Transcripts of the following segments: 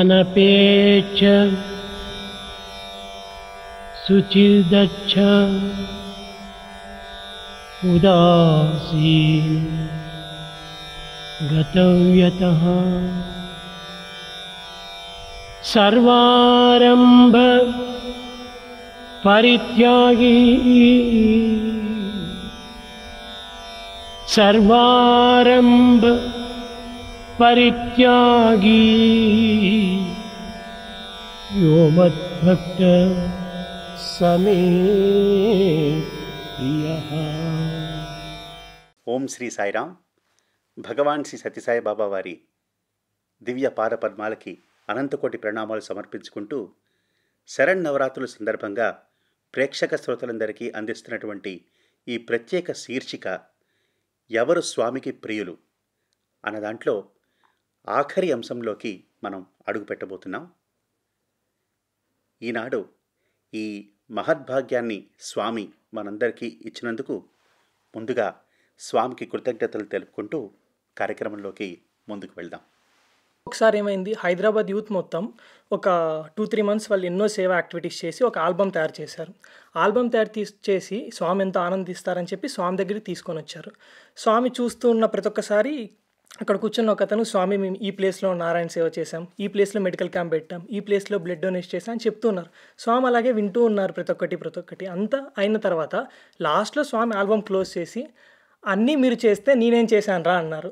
అనపేక్ష శుచిర్దక్ష ఉదాసీన గతవ్యతః సర్వారంభ పరిత్యాగి సర్వారంభ పరిత్యాగి యో మద్భక్త సమే ప్రియః. ఓం శ్రీ సాయిరాం. భగవాన్ శ్రీ సత్యసాయి బాబా వారి దివ్య పాదపద్మాలకి అనంతకోటి ప్రణామాలు సమర్పించుకుంటూ శరన్నవరాత్రుల సందర్భంగా ప్రేక్షక శ్రోతలందరికీ అందిస్తున్నటువంటి ఈ ప్రత్యేక శీర్షిక ఎవరు స్వామికి ప్రియులు అన్న దాంట్లో ఆఖరి అంశంలోకి మనం అడుగు పెట్టబోతున్నాం. ఈనాడు ఈ మహద్భాగ్యాన్ని స్వామి మనందరికీ ఇచ్చినందుకు ముందుగా స్వామికి కృతజ్ఞతలు తెలుపుకుంటూ కార్యక్రమంలోకి ముందుకు వెళ్దాం. ఒకసారి ఏమైంది, హైదరాబాద్ యూత్ మొత్తం ఒక 2-3 months వాళ్ళు ఎన్నో సేవా యాక్టివిటీస్ చేసి ఒక ఆల్బమ్ తయారు చేశారు. ఆల్బమ్ చేసి స్వామి ఎంతో ఆనందిస్తారని చెప్పి స్వామి దగ్గరికి తీసుకొని వచ్చారు. స్వామి చూస్తూ ఉన్న ప్రతి ఒక్కసారి అక్కడ కూర్చున్న ఒక అతను, స్వామి మేము ఈ ప్లేస్లో నారాయణ సేవ చేశాం, ఈ ప్లేస్లో మెడికల్ క్యాంప్ పెట్టాం, ఈ ప్లేస్లో బ్లడ్ డొనేట్ చేశాం అని చెప్తూ ఉన్నారు. స్వామి అలాగే వింటూ ఉన్నారు ప్రతి ఒక్కటి. అంతా అయిన తర్వాత లాస్ట్లో స్వామి ఆల్బమ్ క్లోజ్ చేసి అన్నీ మీరు చేస్తే నేనేం చేశాను రా అన్నారు.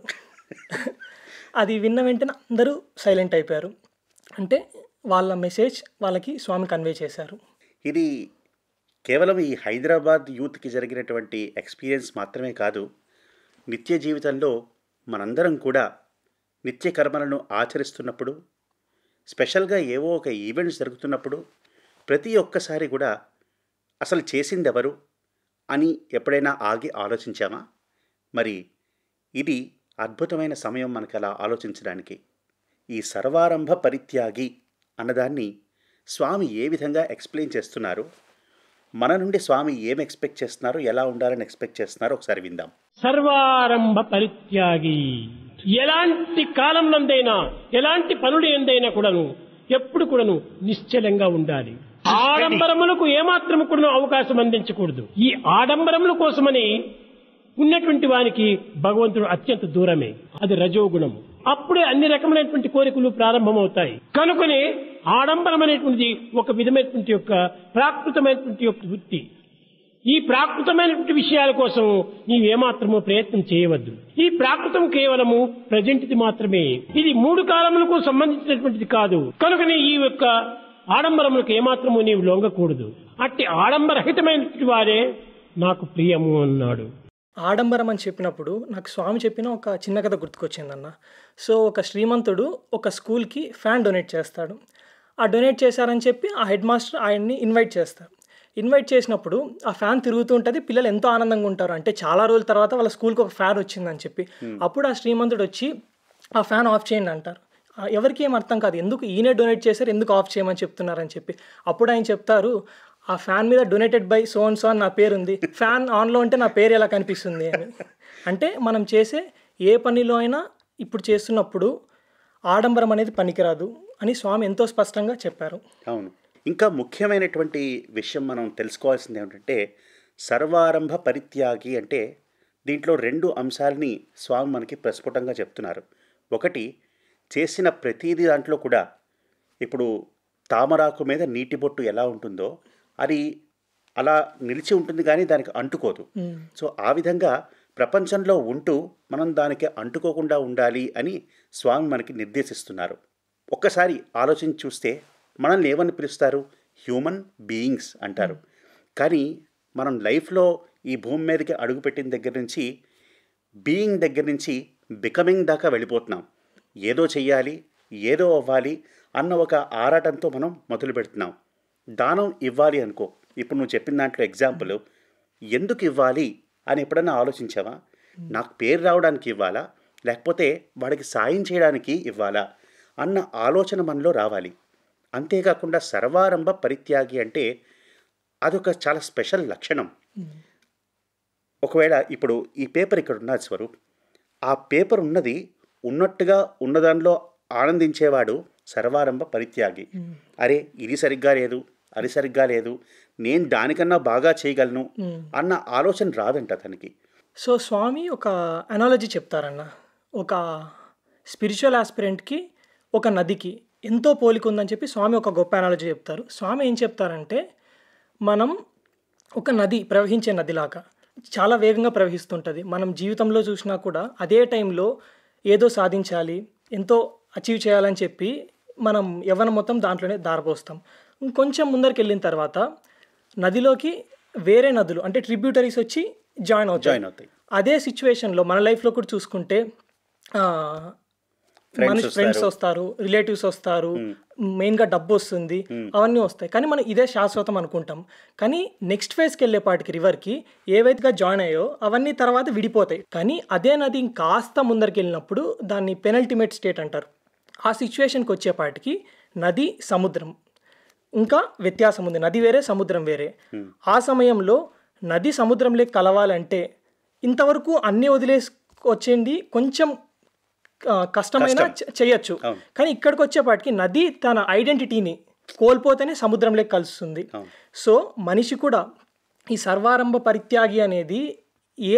అది విన్న వెంటనే అందరూ సైలెంట్ అయిపోయారు. అంటే వాళ్ళ మెసేజ్ వాళ్ళకి స్వామి కన్వే చేశారు. ఇది కేవలం ఈ హైదరాబాద్ యూత్కి జరిగినటువంటి ఎక్స్పీరియన్స్ మాత్రమే కాదు, నిత్య జీవితంలో మనందరం కూడా నిత్య కర్మలను ఆచరిస్తున్నప్పుడు, స్పెషల్గా ఏవో ఒక ఈవెంట్స్ జరుగుతున్నప్పుడు ప్రతి ఒక్కసారి కూడా అసలు చేసింది ఎవరు అని ఎప్పుడైనా ఆగి ఆలోచించామా? మరి ఇది అద్భుతమైన సమయం మనకు అలా ఆలోచించడానికి. ఈ సర్వారంభ పరిత్యాగి అన్నదాన్ని స్వామి ఏ విధంగా ఎక్స్ప్లెయిన్ చేస్తున్నారు, మన నుండి స్వామి ఏం ఎక్స్పెక్ట్ చేస్తున్నారు, ఎలా ఉండాలని ఎక్స్పెక్ట్ చేస్తున్నారో ఒకసారి విందాం. సర్వారంభ పరిత్యాగి. ఎలాంటి కాలంలోనైనా ఎలాంటి పనులు ఎందైనా కూడాను ఎప్పుడు కూడాను నిశ్చలంగా ఉండాలి. ఆడంబరములకు ఏమాత్రము కూడా అవకాశం అందించకూడదు. ఈ ఆడంబరముల కోసమని ఉన్నటువంటి వానికి భగవంతుడు అత్యంత దూరమే. అది రజోగుణము. అప్పుడే అన్ని రకమైనటువంటి కోరికలు ప్రారంభమవుతాయి. కనుకనే ఆడంబరం అనేటువంటిది ఒక విధమైనటువంటి యొక్క ప్రాకృతమైనటువంటి యొక్క వృత్తి. ఈ ప్రాకృతమైనటువంటి విషయాల కోసం నీవేమాత్రము ప్రయత్నం చేయవద్దు. ఈ ప్రాకృతం కేవలము ప్రజెంట్ది మాత్రమే. ఇది 3 కాలములకు సంబంధించినటువంటిది కాదు. కనుకనే ఈ యొక్క ఆడంబరములకు ఏమాత్రము నీవు లొంగకూడదు. అట్టి ఆడంబరహితమైనటువంటి వారే నాకు ప్రియము అన్నాడు. ఆడంబరం అని చెప్పినప్పుడు నాకు స్వామి చెప్పిన ఒక చిన్న కథ గుర్తుకొచ్చిందన్న. సో ఒక శ్రీమంతుడు ఒక స్కూల్కి ఫ్యాన్ డొనేట్ చేస్తాడు. ఆ డొనేట్ చేశారని చెప్పి ఆ హెడ్ మాస్టర్ ఆయన్ని ఇన్వైట్ చేస్తారు. ఇన్వైట్ చేసినప్పుడు ఆ ఫ్యాన్ తిరుగుతూ ఉంటుంది. పిల్లలు ఎంతో ఆనందంగా ఉంటారు. అంటే చాలా రోజుల తర్వాత వాళ్ళ స్కూల్కి ఒక ఫ్యాన్ వచ్చిందని చెప్పి. అప్పుడు ఆ శ్రీమంతుడు వచ్చి ఆ ఫ్యాన్ ఆఫ్ చేయండి అంటారు. ఎవరికి ఏం అర్థం కాదు, ఎందుకు ఈయనే డొనేట్ చేశారు, ఎందుకు ఆఫ్ చేయమని చెప్తున్నారని చెప్పి. అప్పుడు ఆయన చెప్తారు, ఆ ఫ్యాన్ మీద donated by so and so అని నా పేరు ఉంది, ఫ్యాన్ ఆన్లో ఉంటే నా పేరు ఎలా కనిపిస్తుంది అని. అంటే మనం చేసే ఏ పనిలో అయినా ఇప్పుడు చేస్తున్నప్పుడు ఆడంబరం అనేది పనికిరాదు అని స్వామి ఎంతో స్పష్టంగా చెప్పారు. అవును. ఇంకా ముఖ్యమైనటువంటి విషయం మనం తెలుసుకోవాల్సింది ఏమిటంటే, సర్వారంభ పరిత్యాగి అంటే దీంట్లో 2 అంశాలని స్వామి మనకి ప్రస్ఫుటంగా చెప్తున్నారు. ఒకటి, చేసిన ప్రతిదీ దాంట్లో కూడా ఇప్పుడు తామరాకు మీద నీటి బొట్టు ఎలా ఉంటుందో అది అలా నిలిచి ఉంటుంది, కానీ దానికి అంటుకోదు. సో ఆ విధంగా ప్రపంచంలో ఉంటూ మనం దానికి అంటుకోకుండా ఉండాలి అని స్వామి మనకి నిర్దేశిస్తున్నారు. ఒక్కసారి ఆలోచించి చూస్తే మనల్ని ఏమని పిలుస్తారు? హ్యూమన్ బీయింగ్స్ అంటారు. కానీ మనం లైఫ్లో ఈ భూమి మీదకి అడుగుపెట్టిన దగ్గర నుంచి బీయింగ్ దగ్గర నుంచి బికమింగ్ దాకా వెళ్ళిపోతున్నాం. ఏదో చెయ్యాలి, ఏదో అవ్వాలి అన్న ఒక ఆరాటంతో మనం మొదలు పెడుతున్నాం. దానం ఇవ్వాలి అనుకో, ఇప్పుడు నువ్వు చెప్పిన దాంట్లో ఎగ్జాంపుల్, ఎందుకు ఇవ్వాలి అని ఎప్పుడన్నా ఆలోచించావా? నాకు పేరు రావడానికి ఇవ్వాలా, లేకపోతే వాడికి సాయం చేయడానికి ఇవ్వాలా అన్న ఆలోచన మనలో రావాలి. అంతేకాకుండా సర్వారంభ పరిత్యాగి అంటే అదొక చాలా స్పెషల్ లక్షణం. ఒకవేళ ఇప్పుడు ఈ పేపర్ ఇక్కడ ఉన్నది స్వరూప్, ఆ పేపర్ ఉన్నది ఉన్నట్టుగా ఉన్నదానిలో ఆనందించేవాడు సర్వారంభ పరిత్యాగి. అరే ఇది సరిగ్గా లేదు, అది సరిగ్గా లేదు, నేను దానికన్నా బాగా చేయగలను అన్న ఆలోచన రాదంట అతనికి. సో స్వామి ఒక అనాలజీ చెప్తారన్న. ఒక స్పిరిచువల్ ఆస్పిరెంట్కి ఒక నదికి ఎంతో పోలిక ఉందని చెప్పి స్వామి ఒక గొప్ప అనాలజీ చెప్తారు. స్వామి ఏం చెప్తారంటే, మనం ఒక నది, ప్రవహించే నదిలాగా చాలా వేగంగా ప్రవహిస్తుంటుంది. మనం జీవితంలో చూసినా కూడా అదే టైంలో ఏదో సాధించాలి, ఎంతో అచీవ్ చేయాలని చెప్పి మనం యవ్వనం మొత్తం దాంట్లోనే దారపోస్తాం. ఇంకొంచెం ముందరికి వెళ్ళిన తర్వాత నదిలోకి వేరే నదులు అంటే ట్రిబ్యూటరీస్ వచ్చి జాయిన్ అవుతాయి. అదే సిచ్యువేషన్లో మన లైఫ్లో కూడా చూసుకుంటే ఫ్రెండ్స్ వస్తారు, రిలేటివ్స్ వస్తారు, మెయిన్గా డబ్బు వస్తుంది, అవన్నీ వస్తాయి. కానీ మనం ఇదే శాశ్వతం అనుకుంటాం. కానీ నెక్స్ట్ ఫేజ్కి వెళ్ళేపాటికి రివర్కి ఏవైతే జాయిన్ అయ్యో అవన్నీ తర్వాత విడిపోతాయి. కానీ అదే నది ఇంకాస్త ముందరికి వెళ్ళినప్పుడు దాన్ని పెనల్టిమేట్ స్టేట్ అంటారు. ఆ సిచ్యువేషన్కి వచ్చేపాటికి నది సముద్రం ఇంకా వ్యత్యాసం ఉంది. నది వేరే, సముద్రం వేరే. ఆ సమయంలో నది సముద్రంలోకి కలవాలంటే ఇంతవరకు అన్నీ వదిలేసి వచ్చేది కొంచెం కష్టమైనా చేయొచ్చు. కానీ ఇక్కడికి వచ్చేపాటికి నది తన ఐడెంటిటీని కోల్పోతేనే సముద్రంలోకి కలుస్తుంది. సో మనిషి కూడా ఈ సర్వారంభ పరిత్యాగి అనేది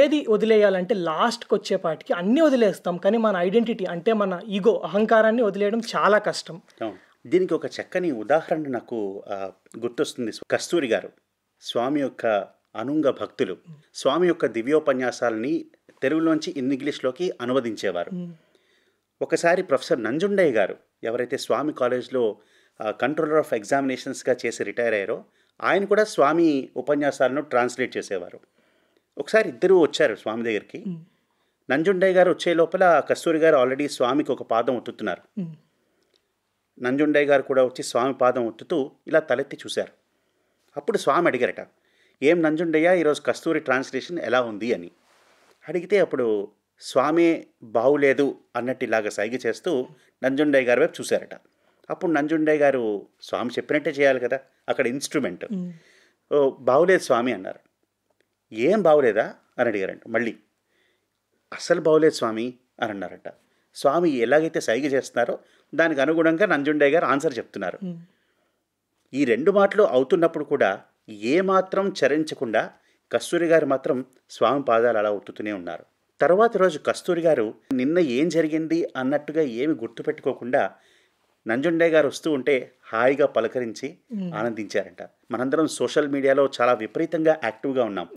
ఏది వదిలేయాలంటే లాస్ట్కి వచ్చేపాటికి అన్నీ వదిలేస్తాం. కానీ మన ఐడెంటిటీ అంటే మన ఈగో, అహంకారాన్ని వదిలేయడం చాలా కష్టం. దీనికి ఒక చక్కని ఉదాహరణ నాకు గుర్తొస్తుంది. కస్తూరి గారు స్వామి యొక్క అనుంగ భక్తులు. స్వామి యొక్క దివ్యోపన్యాసాలని తెలుగులోంచి ఇంగ్లీష్లోకి అనువదించేవారు. ఒకసారి ప్రొఫెసర్ నంజుండయ్య గారు, ఎవరైతే స్వామి కాలేజ్లో కంట్రోలర్ ఆఫ్ ఎగ్జామినేషన్స్గా చేసి రిటైర్ అయ్యారో, ఆయన కూడా స్వామి ఉపన్యాసాలను ట్రాన్స్లేట్ చేసేవారు. ఒకసారి ఇద్దరూ వచ్చారు స్వామి దగ్గరికి. నంజుండయ్య గారు వచ్చే లోపల కస్తూరి గారు ఆల్రెడీ స్వామికి ఒక పాదం ఒత్తుతున్నారు. నంజుండయ్య గారు కూడా వచ్చి స్వామి పాదం ఒత్తుతూ ఇలా తలెత్తి చూశారు. అప్పుడు స్వామి అడిగారట, ఏం నంజుండయ్య ఈరోజు కస్తూరి ట్రాన్స్లేషన్ ఎలా ఉంది అని అడిగితే, అప్పుడు స్వామి బాగులేదు అన్నట్టు ఇలాగ సైగ చేస్తూ నంజుండయ్య గారి వైపు చూశారట. అప్పుడు నంజుండయ్య గారు స్వామి చెప్పినట్టే చేయాలి కదా, అక్కడ ఇన్స్ట్రుమెంట్. ఓ బాగులేదు స్వామి అన్నారు. ఏం బాగులేదా అని అడిగారంట. మళ్ళీ అస్సలు బాగులేదు స్వామి అని అన్నారట. స్వామి ఎలాగైతే సైగ చేస్తున్నారో దానికి అనుగుణంగా నంజుండయ్య గారు ఆన్సర్ చెప్తున్నారు. ఈ రెండు మాటలు అవుతున్నప్పుడు కూడా ఏమాత్రం చరించకుండా కస్తూరి గారు మాత్రం స్వామి పాదాలు అలా ఒత్తుతూనే ఉన్నారు. తర్వాత రోజు కస్తూరి గారు నిన్న ఏం జరిగింది అన్నట్టుగా ఏమి గుర్తుపెట్టుకోకుండా నంజుండయ్య గారు వస్తూ ఉంటే హాయిగా పలకరించి ఆనందించారంట. మనందరం సోషల్ మీడియాలో చాలా విపరీతంగా యాక్టివ్గా ఉన్నాం.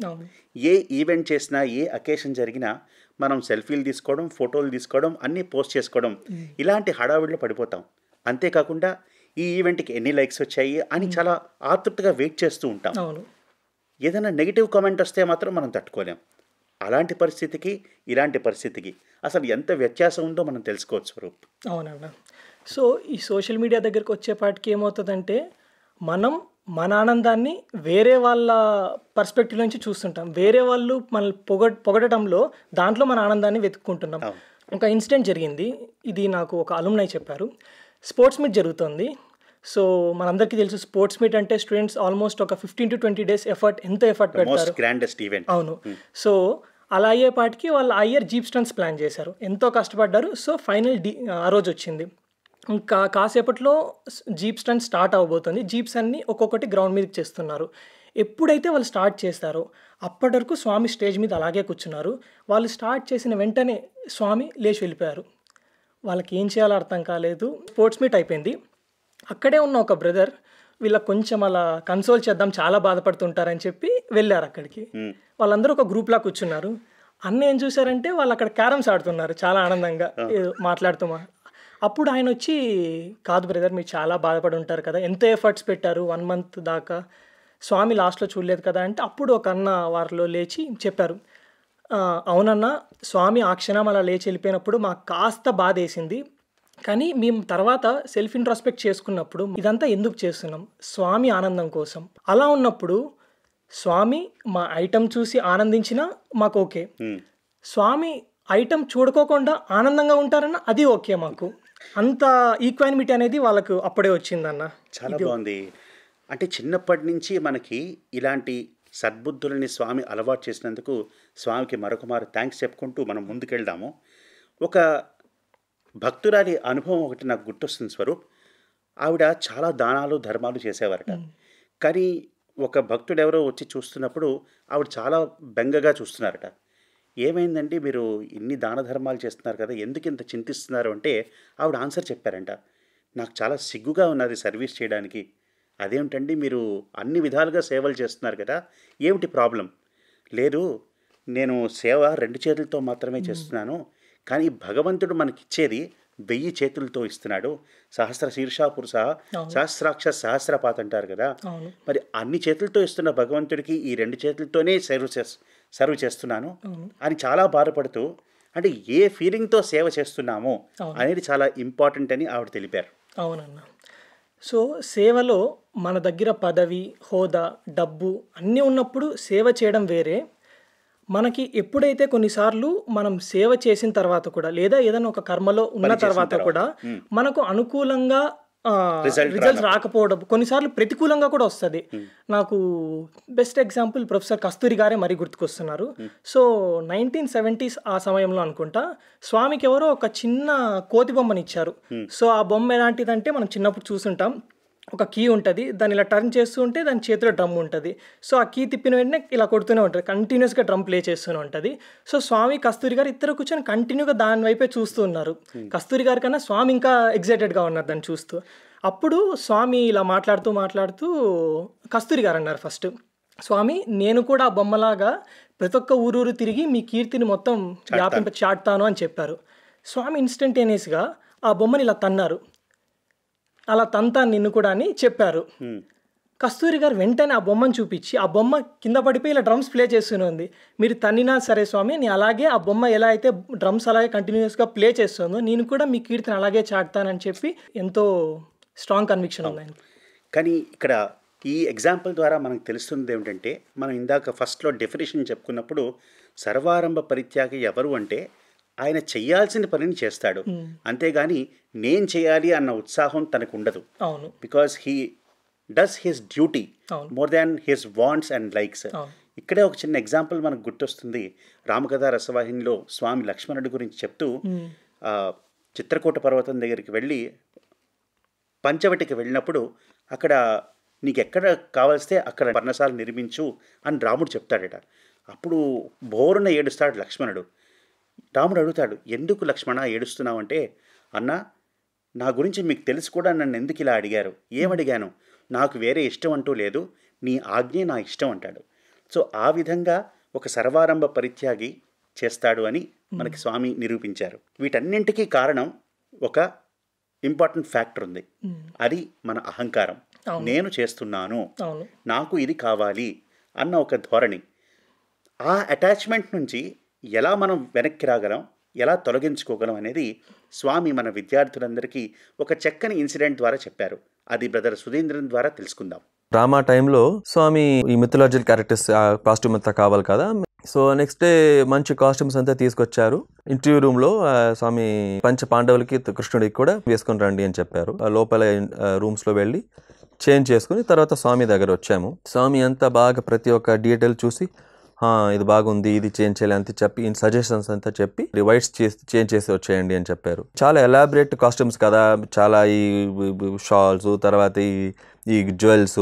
ఏ ఈవెంట్ చేసినా, ఏ అకేషన్ జరిగినా మనం సెల్ఫీలు తీసుకోవడం, ఫోటోలు తీసుకోవడం, అన్నీ పోస్ట్ చేసుకోవడం, ఇలాంటి హడావిడిలో పడిపోతాం. అంతేకాకుండా ఈ ఈవెంట్కి ఎన్ని లైక్స్ వచ్చాయి అని చాలా ఆతృతగా వెయిట్ చేస్తూ ఉంటాం. ఏదైనా నెగిటివ్ కామెంట్ వస్తే మాత్రం మనం తట్టుకోలేం. అలాంటి పరిస్థితికి ఇలాంటి పరిస్థితికి అసలు ఎంత వ్యత్యాసం ఉందో మనం తెలుసుకోవచ్చు స్వరూప్. అవునన్నా. సో ఈ సోషల్ మీడియా దగ్గరికి వచ్చేపాటికి ఏమవుతుందంటే, మనం మన ఆనందాన్ని వేరే వాళ్ళ పర్స్పెక్టివ్ నుంచి చూస్తుంటాం. వేరే వాళ్ళు మనల్ని పొగడటంలో దాంట్లో మన ఆనందాన్ని వెతుక్కుంటున్నాం. ఒక ఇన్సిడెంట్ జరిగింది, ఇది నాకు ఒక అలుమ్నై చెప్పారు. స్పోర్ట్స్ మీట్ జరుగుతుంది. సో మనందరికీ తెలుసు, స్పోర్ట్స్ మీట్ అంటే స్టూడెంట్స్ ఆల్మోస్ట్ ఒక 15 to 20 days ఎంత ఎఫర్ట్ పెడతారు. అవును. సో అలా అయ్యేపాటికి వాళ్ళు ఆ ఇయర్ జీప్ స్టంట్స్ ప్లాన్ చేశారు, ఎంతో కష్టపడ్డారు. సో ఫైనల్ ఆ రోజు వచ్చింది. ఇంకా కాసేపట్లో జీప్ స్టంట్ స్టార్ట్ అవ్వబోతుంది. జీప్స్ అన్నీ ఒక్కొక్కటి గ్రౌండ్ మీదకి చేస్తున్నారు. ఎప్పుడైతే వాళ్ళు స్టార్ట్ చేస్తారో అప్పటి వరకు స్వామి స్టేజ్ మీద అలాగే కూర్చున్నారు. వాళ్ళు స్టార్ట్ చేసిన వెంటనే స్వామి లేచి వెళ్ళిపోయారు. వాళ్ళకి ఏం చేయాలో అర్థం కాలేదు. స్పోర్ట్స్ మీట్ అయిపోయింది. అక్కడే ఉన్న ఒక బ్రదర్ వీళ్ళకి కొంచెం అలా కన్సోల్ చేద్దాం, చాలా బాధపడుతుంటారని చెప్పి వెళ్ళారు అక్కడికి. వాళ్ళందరూ ఒక గ్రూప్లా కూర్చున్నారు. అన్న ఏం చూసారంటే వాళ్ళు అక్కడ క్యారమ్స్ ఆడుతున్నారు చాలా ఆనందంగా మాట్లాడుతూ. అప్పుడు ఆయన వచ్చి, కాదు బ్రదర్, మీరు చాలా బాధపడి ఉంటారు కదా, ఎంతో ఎఫర్ట్స్ పెట్టారు 1 month దాకా, స్వామి లాస్ట్లో చూడలేదు కదా అంటే, అప్పుడు ఒక అన్న వారిలో లేచి చెప్పారు, అవునన్నా, స్వామి ఆ క్షణం అలా లేచి వెళ్ళిపోయినప్పుడు మాకు కాస్త బాధ వేసింది. కానీ మేము తర్వాత సెల్ఫ్ ఇంట్రాస్పెక్ట్ చేసుకున్నప్పుడు ఇదంతా ఎందుకు చేస్తున్నాం, స్వామి ఆనందం కోసం. అలా ఉన్నప్పుడు స్వామి మా ఐటమ్ చూసి ఆనందించినా మాకు ఓకే, స్వామి ఐటమ్ చూడుకోకుండా ఆనందంగా ఉంటారన్న అది ఓకే మాకు. అంత ఈక్వానిమిటీ అనేది వాళ్ళకు అప్పుడే వచ్చిందన్న. చాలా బాగుంది. అంటే చిన్నప్పటి నుంచి మనకి ఇలాంటి సద్బుద్ధులని స్వామి అలవాటు చేసినందుకు స్వామికి మరొకమారు థ్యాంక్స్ చెప్పుకుంటూ మనం ముందుకెళ్దాము. ఒక భక్తురాలి అనుభవం ఒకటి నాకు గుర్తొస్తుంది స్వరూప్. ఆవిడ చాలా దానాలు ధర్మాలు చేసేవారట. కానీ ఒక భక్తుడు ఎవరో వచ్చి చూస్తున్నప్పుడు ఆవిడ చాలా బెంగగా చూస్తున్నారట. ఏమైందండి, మీరు ఇన్ని దాన ధర్మాలు చేస్తున్నారు కదా, ఎందుకు ఇంత చింతిస్తున్నారు అంటే ఆవిడ ఆన్సర్ చెప్పారంట. నాకు చాలా సిగ్గుగా ఉన్నది సర్వీస్ చేయడానికి. అదేమిటండి, మీరు అన్ని విధాలుగా సేవలు చేస్తున్నారు కదా, ఏమిటి ప్రాబ్లం? లేదు, నేను సేవ 2 చేతులతో మాత్రమే చేస్తున్నాను, కానీ భగవంతుడు మనకిచ్చేది 1000 చేతులతో ఇస్తున్నాడు. సహస్ర శీర్ష పురుష సహస్రాక్ష సహస్రపాత్ అంటారు కదా, మరి అన్ని చేతులతో ఇస్తున్న భగవంతుడికి ఈ 2 చేతులతోనే సర్వ్ చేస్తున్నాను అని చాలా బాధపడుతూ, అంటే ఏ ఫీలింగ్తో సేవ చేస్తున్నామో అనేది చాలా ఇంపార్టెంట్ అని ఆవిడ తెలిపారు. అవునన్నా. సో సేవలో మన దగ్గర పదవి, హోదా, డబ్బు అన్నీ ఉన్నప్పుడు సేవ చేయడం వేరే. మనకి ఎప్పుడైతే కొన్నిసార్లు మనం సేవ చేసిన తర్వాత కూడా, లేదా ఏదైనా ఒక కర్మలో ఉన్న తర్వాత కూడా మనకు అనుకూలంగా రిజల్ట్స్ రాకపోవడం, కొన్నిసార్లు ప్రతికూలంగా కూడా వస్తుంది. నాకు బెస్ట్ ఎగ్జాంపుల్ ప్రొఫెసర్ కస్తూరి గారే మరీ గుర్తుకొస్తున్నారు. సో 1970s ఆ సమయంలో అనుకుంటా, స్వామికి ఎవరో ఒక చిన్న కోతి బొమ్మని ఇచ్చారు. సో ఆ బొమ్మ ఎలాంటిదంటే మనం చిన్నప్పుడు చూసుంటాం, ఒక కీ ఉంటుంది, దాన్ని ఇలా టర్న్ చేస్తూ ఉంటే దాని చేతిలో డ్రమ్ ఉంటుంది. సో ఆ కీ తిప్పిన వెంటనే ఇలా కొడుతూనే ఉంటుంది, కంటిన్యూస్గా డ్రమ్ ప్లే చేస్తూనే ఉంటుంది. సో స్వామి, కస్తూరి గారు ఇద్దరు కూర్చొని కంటిన్యూగా దాని వైపే చూస్తూ ఉన్నారు. కస్తూరి గారి కన్నా స్వామి ఇంకా ఎగ్జైటెడ్గా ఉన్నారు దాన్ని చూస్తూ. అప్పుడు స్వామి ఇలా మాట్లాడుతూ కస్తూరి గారు అన్నారు ఫస్ట్, స్వామి నేను కూడా ఆ బొమ్మలాగా ప్రతి ఒక్క ఊరూరు తిరిగి మీ కీర్తిని మొత్తం చాటుతాను అని చెప్పారు. స్వామి ఇన్స్టంటేనియస్గా ఆ బొమ్మని ఇలా తన్నారు, అలా తంతాను నిన్ను కూడా అని చెప్పారు. కస్తూరి గారు వెంటనే ఆ బొమ్మను చూపించి, ఆ బొమ్మ కింద పడిపోయి ఇలా డ్రమ్స్ ప్లే చేస్తూనే ఉంది. మీరు తన్నినా సరే స్వామి, నేను అలాగే ఆ బొమ్మ ఎలా అయితే డ్రమ్స్ అలాగే కంటిన్యూస్గా ప్లే చేస్తుందో నేను కూడా మీ కీర్తిని అలాగే చాటుతానని చెప్పి ఎంతో స్ట్రాంగ్ కన్విక్షన్ ఉంది. కానీ ఇక్కడ ఈ ఎగ్జాంపుల్ ద్వారా మనకు తెలుస్తుంది ఏమిటంటే, మనం ఇందాక ఫస్ట్లో డెఫినేషన్ చెప్పుకున్నప్పుడు సర్వారంభ పరిత్యాగి ఎవరు అంటే ఆయన చెయ్యాల్సిన పనిని చేస్తాడు, అంతేగాని నేను చేయాలి అన్న ఉత్సాహం తనకు ఉండదు. Because he does his duty more than his wants and likes. ఇక్కడే ఒక చిన్న ఎగ్జాంపుల్ మనకు గుర్తొస్తుంది. రామకథా రసవాహినిలో స్వామి లక్ష్మణుడి గురించి చెప్తూ చిత్రకూట పర్వతం దగ్గరికి వెళ్ళి పంచవటికి వెళ్ళినప్పుడు అక్కడ నీకు ఎక్కడ కావాల్స్తే అక్కడ పర్ణశాల నిర్మించు అని రాముడు చెప్తాడట. అప్పుడు బోరున ఏడుస్తాడు లక్ష్మణుడు. రాముడు అడుగుతాడు, ఎందుకు లక్ష్మణ ఏడుస్తున్నావు అంటే, అన్నా నా గురించి మీకు తెలిసి కూడా నన్ను ఎందుకు ఇలా అడిగారు? ఏమడిగాను? నాకు వేరే ఇష్టం అంటూ లేదు, నీ ఆజ్ఞే నా ఇష్టం అంటాడు. సో ఆ విధంగా ఒక సర్వారంభ పరిత్యాగి చేస్తాడు అని మనకి స్వామి నిరూపించారు. వీటన్నింటికీ కారణం ఒక ఇంపార్టెంట్ ఫ్యాక్టర్ ఉంది, అది మన అహంకారం. నేను చేస్తున్నాను, నాకు ఇది కావాలి అన్న ఒక ధోరణి. ఆ అటాచ్మెంట్ నుంచి ఎలా మనం వెనక్కి రాగలం, ఎలా తొలగించుకోగలం అనేది స్వామి మన విద్యార్థులందరికీ ఒక చక్కని ఇన్సిడెంట్ ద్వారా చెప్పారు. అది బ్రదర్ సుధీంద్రన్ ద్వారా తెలుసుకుందాం. డ్రామా టైంలో స్వామి ఈ మిథలాజికల్ క్యారెక్టర్స్ కాస్ట్యూమ్ అంతా కావాలి కదా, సో నెక్స్ట్ డే మంచి కాస్ట్యూమ్స్ అంతా తీసుకొచ్చారు. ఇంటర్వ్యూ రూమ్లో స్వామి పంచ పాండవులకి కృష్ణుడికి కూడా వేసుకొని రండి అని చెప్పారు. లోపల రూమ్స్లో వెళ్ళి చేంజ్ చేసుకుని తర్వాత స్వామి దగ్గర వచ్చాము. స్వామి అంతా బాగా ప్రతి ఒక్క డీటెయిల్ చూసి, ఇది బాగుంది, ఇది చేంజ్ చేయాలి అంతే చెప్పి సజెషన్స్ అంతా చెప్పి వైట్స్ చేంజ్ చేసి వచ్చేయండి అని చెప్పారు. చాలా ఎలాబరేట్ కాస్ట్యూమ్స్ కదా, చాలా ఈ షాల్స్, తర్వాత ఈ జ్యువెల్స్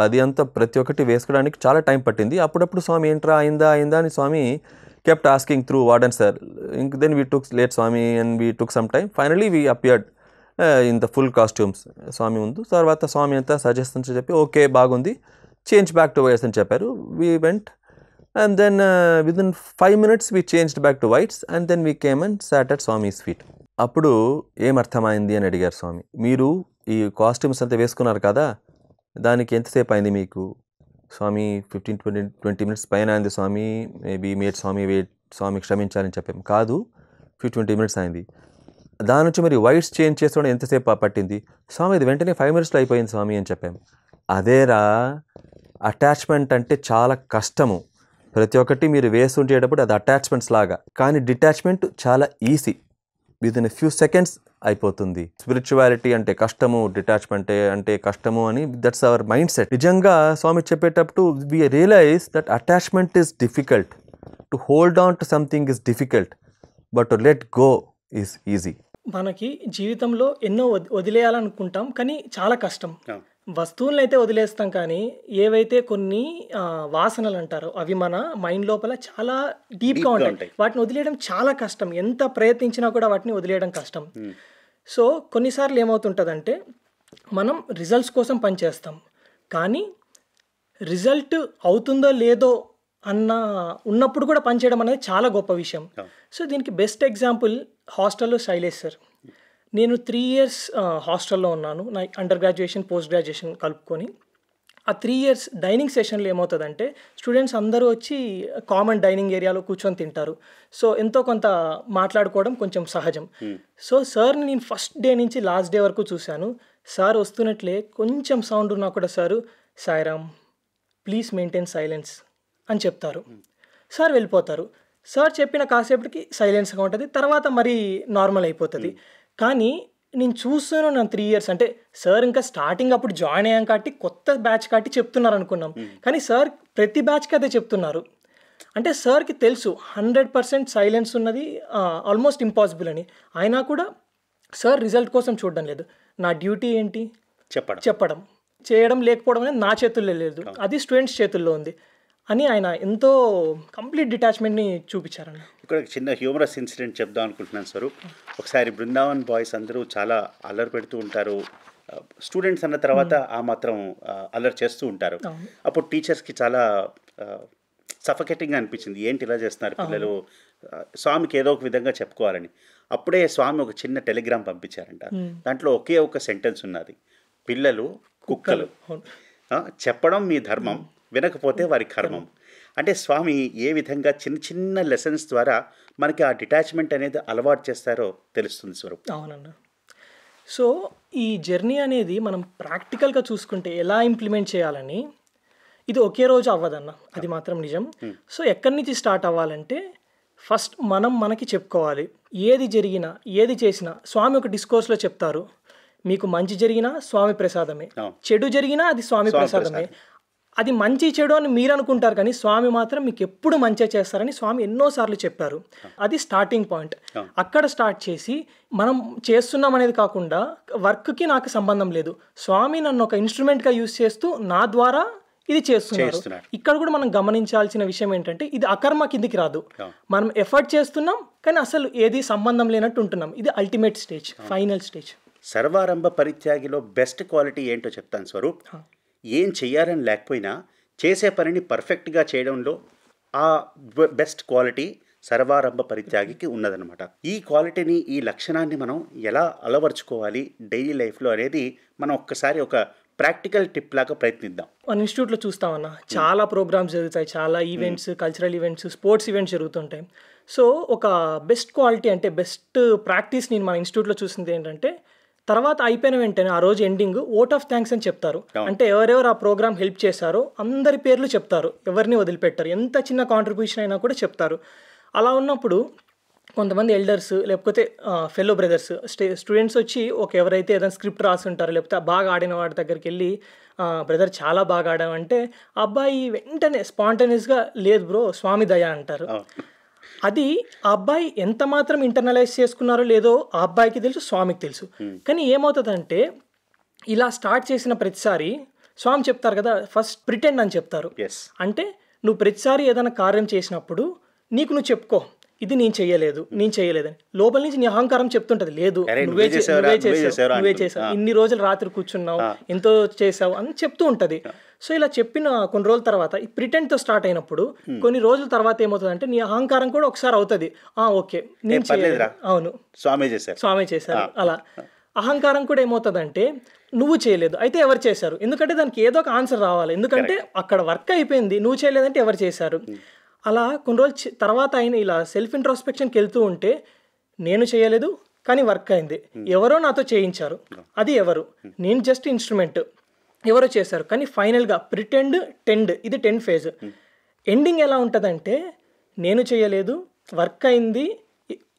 అది అంతా ప్రతి ఒక్కటి వేసుకోవడానికి చాలా టైం పట్టింది. అప్పుడప్పుడు స్వామి ఏంట్రా అయిందా అని స్వామి kept asking through warden sir. Then we took late Swami and we took some time. Finally we appeared in the full costumes. Swami mundu tarvata Swami anta suggestions cheppi okay bagundi, change back to whites ani chepparu. We went and then within 5 minutes we changed back to whites and then we came and sat at Swami's feet. అప్పుడు ఏం అర్థమైంది అని అడిగారు స్వామి. మీరు ఈ costumes అంతా వేసుకున్నారు కదా, దానికి ఎంతసేపు అయింది మీకు? స్వామి 15-20 minutes పైన అయింది స్వామి. మేబీ మీరు స్వామి క్షమించాలని చెప్పాము. కాదు, 20 minutes అయింది. దాని నుంచి మరి వైట్స్ చేంజ్ చేసుకోవడం ఎంతసేపు పట్టింది? స్వామి ఇది వెంటనే 5 minutesలో అయిపోయింది స్వామి అని చెప్పాము. అదేరా, అటాచ్మెంట్ అంటే చాలా కష్టము. ప్రతి ఒక్కటి మీరు వేస్తుంటేటప్పుడు అది అటాచ్మెంట్స్ లాగా, కానీ డిటాచ్మెంట్ చాలా easy, within a few seconds అయిపోతుంది. స్పిరిచువాలిటీ అంటే కష్టము, డిటాచ్మెంట్ అంటే కష్టము అని, దట్స్ అవర్ మైండ్ సెట్. నిజంగా స్వామి చెప్పేటప్పుడు we realize that attachment is difficult, to hold on to something is difficult, but to let go is easy. మనకి జీవితంలో ఎన్నో వదిలేయాలనుకుంటాం, కానీ చాలా కష్టం. అవును. వస్తువులను అయితే వదిలేస్తాం, కానీ ఏవైతే కొన్ని వాసనలు అంటారో అవి మన మైండ్ లోపల చాలా డీప్గా ఉంటాయి. ఉంటాయి. వాటిని వదిలేయడం చాలా కష్టం. ఎంత ప్రయత్నించినా కూడా వాటిని వదిలేయడం కష్టం. సో కొన్నిసార్లు ఏమవుతుంటుందంటే మనం రిజల్ట్స్ కోసం పనిచేస్తాం, కానీ రిజల్ట్ అవుతుందో లేదో అన్న ఉన్నప్పుడు కూడా పనిచేయడం అనేది చాలా గొప్ప విషయం. సో దీనికి బెస్ట్ ఎగ్జాంపుల్ హాస్టల్లో శైలేష్ సార్. నేను 3 years హాస్టల్లో ఉన్నాను, నా అండర్ గ్రాడ్యుయేషన్ పోస్ట్ గ్రాడ్యుయేషన్ కలుపుకొని. ఆ 3 years డైనింగ్ సెషన్లో ఏమవుతుందంటే స్టూడెంట్స్ అందరూ వచ్చి కామన్ డైనింగ్ ఏరియాలో కూర్చొని తింటారు. సో ఎంతో కొంత మాట్లాడుకోవడం కొంచెం సహజం. సో సార్ని నేను ఫస్ట్ డే నుంచి లాస్ట్ డే వరకు చూశాను. సార్ వస్తున్నట్లే కొంచెం సౌండ్ ఉన్నా కూడా sir Sairam please maintain silence అని చెప్తారు. సార్ వెళ్ళిపోతారు. సార్ చెప్పిన కాసేపటికి సైలెన్స్గా ఉంటుంది, తర్వాత మరీ నార్మల్ అయిపోతుంది. కానీ నేను చూస్తున్నాను, నా 3 years అంటే సార్ ఇంకా స్టార్టింగ్ అప్పుడు జాయిన్ అయ్యాం కాబట్టి కొత్త బ్యాచ్ కాబట్టి చెప్తున్నారు అనుకున్నాం, కానీ సార్ ప్రతి బ్యాచ్కి అదే చెప్తున్నారు. అంటే సార్కి తెలుసు 100% సైలెన్స్ ఉన్నది ఆల్మోస్ట్ ఇంపాసిబుల్ అని. అయినా కూడా సార్ రిజల్ట్ కోసం చూడడం లేదు. నా డ్యూటీ ఏంటి? చెప్పడం. చేయడం లేకపోవడం అనేది నా చేతుల్లో లేదు, అది స్టూడెంట్స్ చేతుల్లో ఉంది అని ఆయన ఎంతో కంప్లీట్ డిటాచ్మెంట్ని చూపించారన్న. ఇక్కడ చిన్న హ్యూమరస్ ఇన్సిడెంట్ చెప్దాం అనుకుంటున్నాను స్వరూప్. ఒకసారి బృందావన్ బాయ్స్ అందరూ చాలా అల్లరి పెడుతూ ఉంటారు. స్టూడెంట్స్ అన్న తర్వాత ఆ మాత్రం అల్లరి చేస్తూ ఉంటారు. అప్పుడు టీచర్స్కి చాలా సఫకేటింగ్గా అనిపించింది, ఏంటి ఇలా చేస్తున్నారు పిల్లలు, స్వామికి ఏదో ఒక విధంగా చెప్పుకోవాలని. అప్పుడే స్వామి ఒక చిన్న టెలిగ్రామ్ పంపించారంట. దాంట్లో ఒకే ఒక సెంటెన్స్ ఉన్నది, పిల్లలు కుక్కలు, చెప్పడం మీ ధర్మం, వినకపోతే వారి కర్మం. అంటే స్వామి ఏ విధంగా చిన్న చిన్న లెసన్స్ ద్వారా మనకి ఆ డిటాచ్మెంట్ అనేది అలవాటు చేస్తారో తెలుస్తుంది స్వరూప్. అవునన్నా. సో ఈ జర్నీ అనేది మనం ప్రాక్టికల్గా చూసుకుంటే ఎలా ఇంప్లిమెంట్ చేయాలని, ఇది ఒకే రోజు అవ్వదన్న, అది మాత్రం నిజం. సో ఎక్కడి నుంచి స్టార్ట్ అవ్వాలంటే ఫస్ట్ మనం మనకి చెప్పుకోవాలి. ఏది జరిగినా ఏది చేసినా స్వామి ఒక డిస్కోర్స్లో చెప్తారు, మీకు మంచి జరిగినా స్వామి ప్రసాదమే, చెడు జరిగినా అది స్వామి ప్రసాదమే. అది మంచి చెడు అని మీరు అనుకుంటారు, కానీ స్వామి మాత్రం మీకు ఎప్పుడు మంచిగా చేస్తారని స్వామి ఎన్నోసార్లు చెప్పారు. అది స్టార్టింగ్ పాయింట్. అక్కడ స్టార్ట్ చేసి మనం చేస్తున్నాం అనేది కాకుండా వర్క్కి నాకు సంబంధం లేదు, స్వామి నన్ను ఒక ఇన్స్ట్రుమెంట్గా యూజ్ చేస్తూ నా ద్వారా ఇది చేస్తున్నారు. ఇక్కడ కూడా మనం గమనించాల్సిన విషయం ఏంటంటే ఇది అకర్మ కిందికి రాదు. మనం ఎఫర్ట్ చేస్తున్నాం కానీ అసలు ఏది సంబంధం లేనట్టు ఉంటున్నాం. ఇది అల్టిమేట్ స్టేజ్, ఫైనల్ స్టేజ్. సర్వారంభ పరిత్యాగిలో బెస్ట్ క్వాలిటీ ఏంటో చెప్తాను స్వరూప్. ఏం చెయ్యాలని లేకపోయినా చేసే పనిని పర్ఫెక్ట్గా చేయడంలో ఆ బెస్ట్ క్వాలిటీ సర్వారంభ పరిత్యాగికి ఉన్నదనమాట. ఈ క్వాలిటీని, ఈ లక్షణాన్ని మనం ఎలా అలవర్చుకోవాలి డైలీ లైఫ్లో అనేది మనం ఒక్కసారి ఒక ప్రాక్టికల్ టిప్ లాగా ప్రయత్నిద్దాం. మన ఇన్స్టిట్యూట్లో చూస్తామన్నా చాలా ప్రోగ్రామ్స్ జరుగుతాయి, చాలా events, cultural events, sports events జరుగుతుంటాయి. సో ఒక బెస్ట్ క్వాలిటీ అంటే బెస్ట్ ప్రాక్టీస్ నేను మన ఇన్స్టిట్యూట్లో చూసింది ఏంటంటే తర్వాత అయిపోయిన వెంటనే ఆ రోజు ఎండింగ్ ఓట్ ఆఫ్ థ్యాంక్స్ అని చెప్తారు. అంటే ఎవరెవరు ఆ ప్రోగ్రామ్ హెల్ప్ చేశారో అందరి పేర్లు చెప్తారు, ఎవరిని వదిలిపెట్టారు, ఎంత చిన్న కాంట్రిబ్యూషన్ అయినా కూడా చెప్తారు. అలా ఉన్నప్పుడు కొంతమంది ఎల్డర్స్ లేకపోతే ఫెలో బ్రదర్స్ స్టూడెంట్స్ వచ్చి ఎవరైతే ఏదైనా స్క్రిప్ట్ రాసి ఉంటారో లేకపోతే బాగా ఆడిన వాడి దగ్గరికి వెళ్ళి బ్రదర్ చాలా బాగా ఆడామంటే అబ్బాయి వెంటనే స్పాంటేనియస్గా లేదు బ్రో స్వామి దయ అంటారు. అది ఆ అబ్బాయి ఎంత మాత్రం ఇంటర్నలైజ్ చేసుకున్నారో లేదో ఆ అబ్బాయికి తెలుసు, స్వామికి తెలుసు. కానీ ఏమవుతుందంటే ఇలా స్టార్ట్ చేసిన ప్రతిసారి స్వామి చెప్తారు కదా, ఫస్ట్ ప్రిటెండ్ అని చెప్తారు. అంటే నువ్వు ప్రతిసారి ఏదైనా కార్యం చేసినప్పుడు నీకు నువ్వు చెప్పుకో, ఇది నేను చేయలేదని. లోపల నుంచి నీ అహంకారం చెప్తుంటది, లేదు నువ్వే చేసావు, ఇన్ని రోజులు రాత్రి కూర్చున్నావు, ఎంతో చేసావు అని చెప్తూ ఉంటది. సో ఇలా చెప్పిన కొన్ని రోజుల తర్వాత ఈ ప్రిటెండ్తో స్టార్ట్ అయినప్పుడు కొన్ని రోజుల తర్వాత ఏమవుతుందంటే నీ అహంకారం కూడా ఒకసారి అవుతుంది, ఓకే నేను చేయలేదు, అవును స్వామి చేశారు. అలా అహంకారం కూడా ఏమవుతుందంటే నువ్వు చేయలేదు అయితే ఎవరు చేశారు, ఎందుకంటే దానికి ఏదో ఒక ఆన్సర్ రావాలి, ఎందుకంటే అక్కడ వర్క్ అయిపోయింది, నువ్వు చేయలేదంటే ఎవరు చేశారు. అలా కొన్ని రోజులు తర్వాత అయిన ఇలా సెల్ఫ్ ఇంట్రోస్పెక్షన్కి వెళ్తూ ఉంటే నేను చేయలేదు కానీ వర్క్ అయింది, ఎవరో నాతో చేయించారు, అది ఎవరు, నేను జస్ట్ ఇన్స్ట్రుమెంట్, ఎవరో చేశారు. కానీ ఫైనల్గా ప్రిటెండ్ టెండ్, ఇది 10 phase. ఎండింగ్ ఎలా ఉంటుందంటే నేను చేయలేదు, వర్క్ అయింది,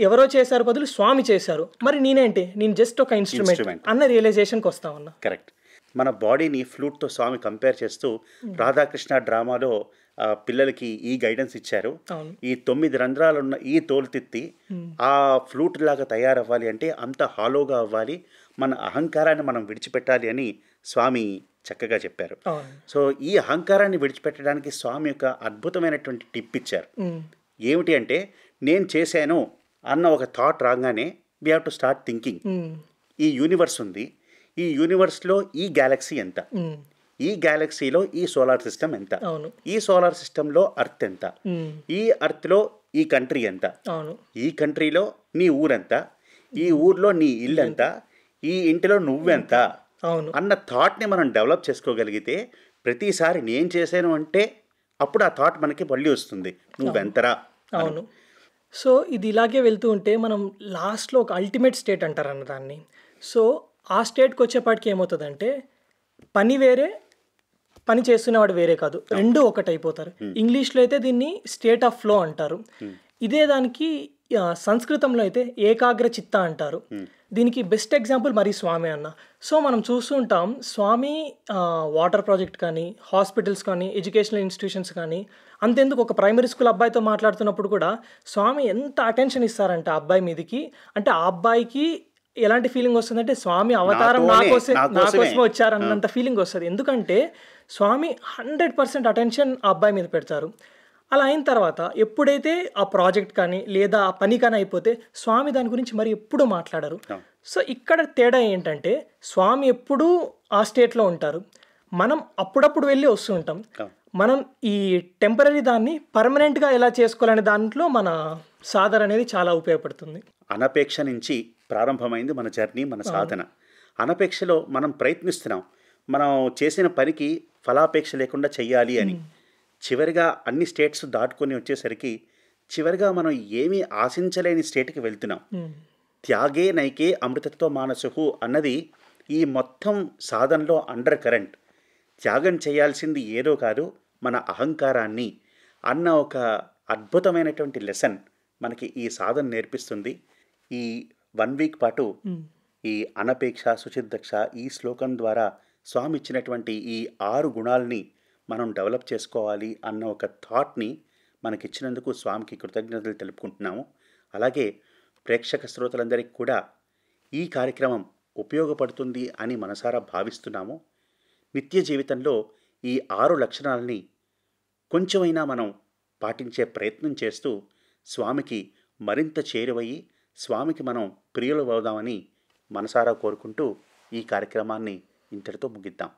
ఎవరో చేశారు బదులు స్వామి చేశారు, మరి నేనేంటి, నేను జస్ట్ ఒక ఇన్స్ట్రుమెంట్ అన్న రియలైజేషన్కి వస్తామన్నా. కరెక్ట్. మన బాడీని ఫ్లూట్తో స్వామి కంపేర్ చేస్తూ రాధాకృష్ణ డ్రామాలో పిల్లలకి ఈ గైడెన్స్ ఇచ్చారు. అవును. ఈ 9 రంధ్రాలున్న ఈ తోలుతిత్తి ఆ ఫ్లూట్ లాగా తయారవ్వాలి అంటే అంత హాలోగా అవ్వాలి, మన అహంకారాన్ని మనం విడిచిపెట్టాలి అని స్వామి చక్కగా చెప్పారు. అవును. సో ఈ అహంకారాన్ని విడిచిపెట్టడానికి స్వామి యొక్క అద్భుతమైనటువంటి టిప్ ఇచ్చారు. ఏమిటి అంటే, నేను చేశాను అన్న ఒక థాట్ రాగానే we have to start thinking. ఈ యూనివర్స్ ఉంది, ఈ యూనివర్స్లో ఈ గ్యాలక్సీ ఎంత, ఈ గ్యాలక్సీలో ఈ సోలార్ సిస్టమ్ ఎంత, అవును. ఈ సోలార్ సిస్టంలో అర్త్ ఎంత, ఈ అర్త్లో ఈ కంట్రీ ఎంత, అవును. ఈ కంట్రీలో నీ ఊరెంత, ఈ ఊర్లో నీ ఇల్లు ఎంత, ఈ ఇంటిలో నువ్వెంత అవును. అన్న థాట్ని మనం డెవలప్ చేసుకోగలిగితే ప్రతిసారి నేను చేశాను అంటే అప్పుడు ఆ థాట్ మనకి మళ్ళీ వస్తుంది, నువ్వెంతరా. అవును. సో ఇది ఇలాగే వెళ్తూ ఉంటే మనం లాస్ట్లో ఒక అల్టిమేట్ స్టేట్ అంటారన్న దాన్ని. సో ఆ స్టేట్కి వచ్చేపాటికి ఏమవుతుందంటే పని వేరే, పని చేస్తున్నవాడు వేరే కాదు, రెండు ఒకటి అయిపోతారు. ఇంగ్లీష్లో అయితే దీన్ని స్టేట్ ఆఫ్ ఫ్లో అంటారు. ఇదే దానికి సంస్కృతంలో అయితే ఏకాగ్ర చిత్త అంటారు. దీనికి బెస్ట్ ఎగ్జాంపుల్ మరి స్వామి అన్న. సో మనం చూస్తూ ఉంటాం, స్వామి వాటర్ ప్రాజెక్ట్ కానీ, హాస్పిటల్స్ కానీ, ఎడ్యుకేషనల్ ఇన్స్టిట్యూషన్స్ కానీ, అంతెందుకు ఒక ప్రైమరీ స్కూల్ అబ్బాయితో మాట్లాడుతున్నప్పుడు కూడా స్వామి ఎంత అటెన్షన్ ఇస్తారంటే ఆ అబ్బాయి మీదకి, అంటే ఆ అబ్బాయికి ఎలాంటి ఫీలింగ్ వస్తుందంటే స్వామి అవతారం నా కోసమే వచ్చారన్నంత ఫీలింగ్ వస్తుంది. ఎందుకంటే స్వామి 100% అటెన్షన్ ఆ అబ్బాయి మీద పెడతారు. అలా అయిన తర్వాత ఎప్పుడైతే ఆ ప్రాజెక్ట్ కానీ లేదా ఆ పని కానీ అయిపోతే స్వామి దాని గురించి మరి ఎప్పుడూ మాట్లాడరు. సో ఇక్కడ తేడా ఏంటంటే స్వామి ఎప్పుడూ ఆ స్టేట్లో ఉంటారు, మనం అప్పుడప్పుడు వెళ్ళి వస్తూ ఉంటాం. మనం ఈ టెంపరీ దాన్ని పర్మనెంట్గా ఎలా చేసుకోవాలనే దాంట్లో మన సాధన అనేది చాలా ఉపయోగపడుతుంది. అనపేక్ష నుంచి ప్రారంభమైంది మన జర్నీ, మన సాధన. అనపేక్షలో మనం ప్రయత్నిస్తున్నాం, మనం చేసిన పనికి ఫలాపేక్ష లేకుండా చెయ్యాలి అని. చివరిగా అన్ని స్టేట్స్ దాటుకొని వచ్చేసరికి చివరిగా మనం ఏమీ ఆశించలేని స్టేట్కి వెళ్తున్నాం. త్యాగే నైకే అమృతత్వ మానసుహు అన్నది ఈ మొత్తం సాధనలో అండర్ కరెంట్. త్యాగం చేయాల్సింది ఏదో కాదు, మన అహంకారాన్ని అన్న ఒక అద్భుతమైనటువంటి లెసన్ మనకి ఈ సాధన నేర్పిస్తుంది. ఈ 1 వీక్ పాటు ఈ అనపేక్ష, సుచిద్దక్ష ఈ శ్లోకం ద్వారా స్వామి ఇచ్చినటువంటి ఈ 6 గుణాలని మనం డెవలప్ చేసుకోవాలి అన్న ఒక థాట్ని మనకిచ్చినందుకు స్వామికి కృతజ్ఞతలు తెలుపుకుంటున్నాము. అలాగే ప్రేక్షక శ్రోతలందరికీ కూడా ఈ కార్యక్రమం ఉపయోగపడుతుంది అని మనసారా భావిస్తున్నాము. నిత్య జీవితంలో ఈ 6 లక్షణాలని కొంచెమైనా మనం పాటించే ప్రయత్నం చేస్తూ స్వామికి మరింత చేరువయ్యి స్వామికి మనం ప్రియులు అవుదామని మనసారా కోరుకుంటూ ఈ కార్యక్రమాన్ని ఇంతటితో ముగిద్దాం.